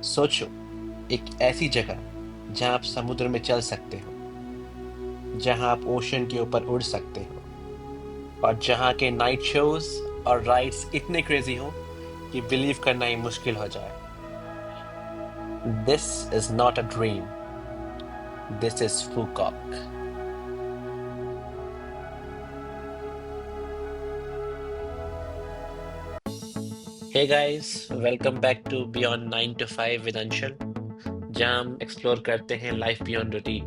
सोचो, एक ऐसी जगह जहां आप समुद्र में चल सकते हो, जहां आप ओशन के ऊपर उड़ सकते हो, और जहां के नाइट शोज और राइड्स इतने क्रेजी हो कि बिलीव करना ही मुश्किल हो जाए। This is not a dream, this is Phu Quoc. Hey guys, welcome back to beyond 9 to 5 with Anshal, जहां हम एक्सप्लोर करते हैं लाइफ बियॉन्ड रूटीन।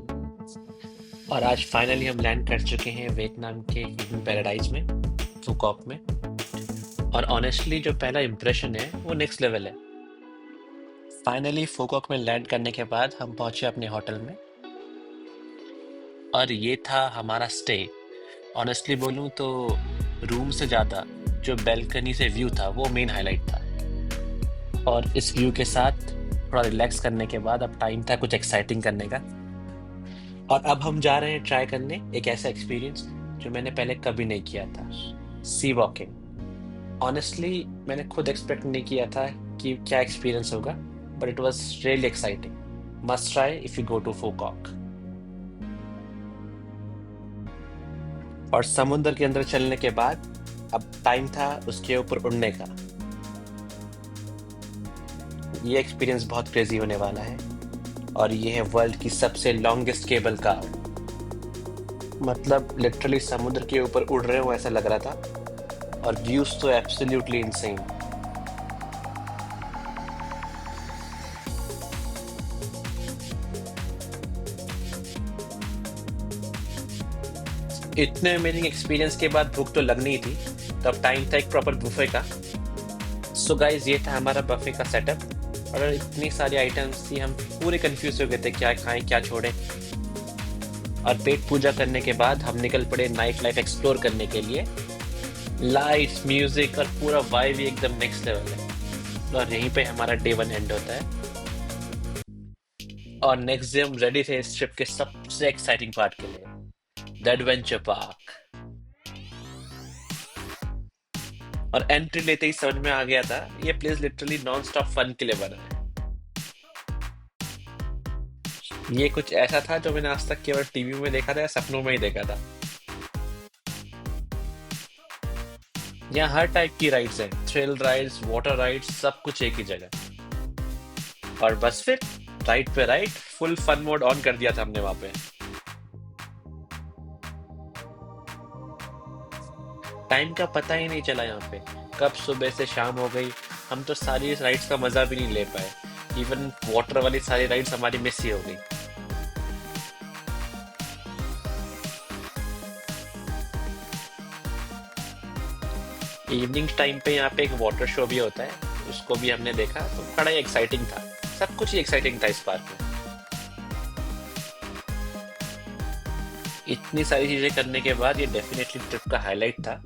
और आज फाइनली हम लैंड कर चुके हैं वियतनाम के हिडन पैराडाइज में, फूकॉक में। और ऑनेस्टली जो पहला इंप्रेशन है वो नेक्स्ट लेवल है। फाइनली फूकॉक में लैंड करने के बाद हम पहुंचे अपने होटल में, और ये था हमारा स्टे। ऑनेस्टली बोलूं तो रूम से ज़्यादा जो बैल्कनी से व्यू था वो मेन हाईलाइट था। और इस व्यू के साथ थोड़ा रिलैक्स करने के बाद अब टाइम था कुछ एक्साइटिंग करने का। और अब हम जा रहे हैं ट्राई करने एक ऐसा एक्सपीरियंस जो मैंने पहले कभी नहीं किया था, सी वॉकिंग। ऑनेस्टली मैंने खुद एक्सपेक्ट नहीं किया था कि क्या एक्सपीरियंस होगा, but it was really exciting. Must try if you go to Phu Quoc. और समुद्र के अंदर चलने के बाद अब टाइम था उसके ऊपर उड़ने का। ये एक्सपीरियंस बहुत क्रेजी होने वाला है। और ये है वर्ल्ड की सबसे लॉन्गेस्ट केबल कार। मतलब लिटरली समुद्र के ऊपर उड़ रहे हो ऐसा लग रहा था। और व्यूज तो एब्सोल्युटली इनसेन। इतने अमेजिंग एक्सपीरियंस के बाद भूख तो लगनी ही थी, तो अब टाइम था एक प्रॉपर बुफे का। सो गाइस, ये था हमारा बफे का सेटअप। और इतनी सारी आइटम्स थी, हम पूरे कंफ्यूज हो गए थे क्या खाएं क्या छोड़ें। और पेट पूजा करने के बाद हम निकल पड़े नाइट लाइफ एक्सप्लोर करने के लिए। लाइट्स, म्यूजिक और पूरा वाइब ही एकदम नेक्स्ट लेवल है। और यहीं पे हमारा डे वन एंड होता है। और नेक्स्ट डे हम रेडी थे इस ट्रिप के सबसे एक्साइटिंग पार्ट के लिए, द एडवेंचर पार्क। और एंट्री लेते ही समझ में आ गया था ये place literally non stop fun के लिए बना है। ये कुछ ऐसा था जो मैंने आज तक केवल टीवी में देखा था या सपनों में ही देखा था। यहाँ हर टाइप की राइड्स हैं, थ्रिल राइड्स, वाटर राइड्स, सब कुछ एक ही जगह। और बस फिर राइड पे ride, full fun mode on कर दिया था हमने वहां पे। टाइम का पता ही नहीं चला यहाँ पे, कब सुबह से शाम हो गई। हम तो सारी राइड्स का मजा भी नहीं ले पाए। इवन वाटर वाली सारी राइड्स हमारी मिस ही हो गई। इवनिंग टाइम पे यहाँ पे एक वाटर शो भी होता है, उसको भी हमने देखा, तो बड़ा ही एक्साइटिंग था। सब कुछ ही एक्साइटिंग था इस पार्क में। इतनी सारी चीजें करने के बाद ये डेफिनेटली ट्रिप का हाईलाइट था।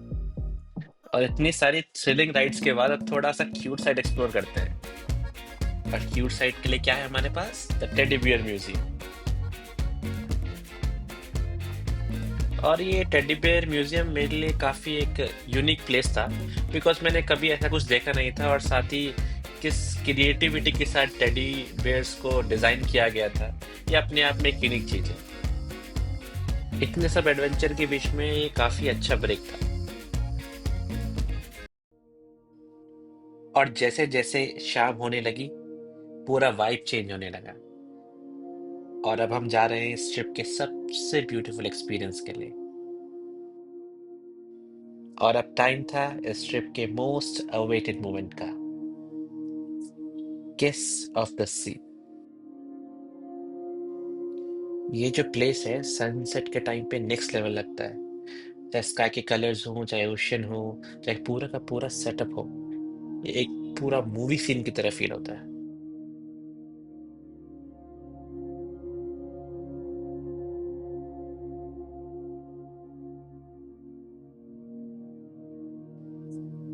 और इतनी सारी थ्रिलिंग राइड्स के बाद अब थोड़ा सा क्यूट साइड एक्सप्लोर करते हैं। और क्यूट साइड के लिए क्या है हमारे पास, द टेडी बियर म्यूजियम। और ये टेडी बेयर म्यूजियम मेरे लिए काफ़ी एक यूनिक प्लेस था, बिकॉज मैंने कभी ऐसा कुछ देखा नहीं था। और साथ ही किस क्रिएटिविटी के साथ टेडी बेयर्स को डिज़ाइन किया गया था, ये अपने आप में एक यूनिक चीज़ है। इतने सब एडवेंचर के बीच में ये काफ़ी अच्छा ब्रेक था। और जैसे जैसे शाम होने लगी, पूरा वाइब चेंज होने लगा। और अब हम जा रहे हैं इस ट्रिप के सबसे ब्यूटीफुल एक्सपीरियंस के लिए। और अब टाइम था इस ट्रिप के मोस्ट अवेटेड मोमेंट का, किस ऑफ द सी। ये जो प्लेस है सनसेट के टाइम पे नेक्स्ट लेवल लगता है। चाहे स्काई के कलर्स हो, चाहे ओशन हो, चाहे पूरा का पूरा सेटअप हो, ये एक पूरा मूवी सीन की तरह फील होता है।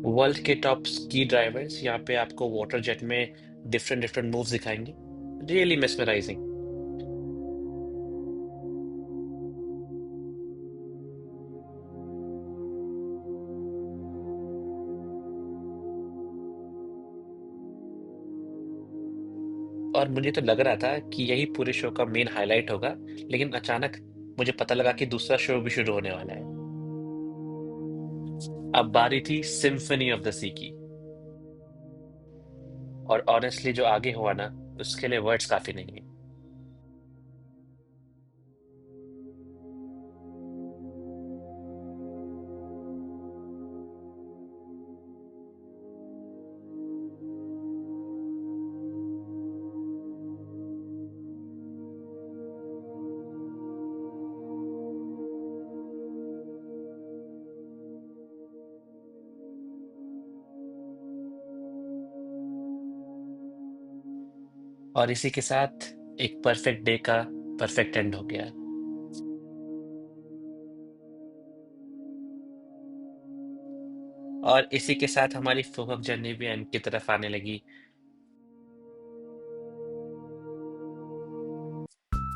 वर्ल्ड के टॉप स्की ड्राइवर्स यहाँ पे आपको वाटर जेट में डिफरेंट डिफरेंट मूव्स दिखाएंगे। Really mesmerising. और मुझे तो लग रहा था कि यही पूरे शो का मेन हाइलाइट होगा, लेकिन अचानक मुझे पता लगा कि दूसरा शो भी शुरू होने वाला है। अब बारी थी सिम्फनी ऑफ द सी की, और ऑनेस्टली जो आगे हुआ ना, उसके लिए वर्ड्स काफी नहीं है। और इसी के साथ एक परफेक्ट डे का परफेक्ट एंड हो गया। और इसी के साथ हमारी फुकक जर्नी भी एंड की तरफ आने लगी।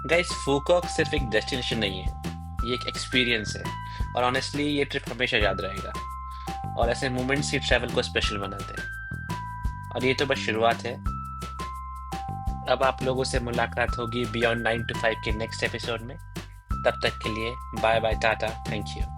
गाइस, फुकॉक सिर्फ एक डेस्टिनेशन नहीं है, ये एक एक्सपीरियंस है। और ऑनेस्टली ये ट्रिप हमेशा याद रहेगा, और ऐसे मोमेंट्स ही ट्रैवल को स्पेशल बनाते हैं। और ये तो बस शुरुआत है। अब आप लोगों से मुलाकात होगी बियॉन्ड 9 to 5 के नेक्स्ट एपिसोड में। तब तक के लिए bye bye, tata, thank you.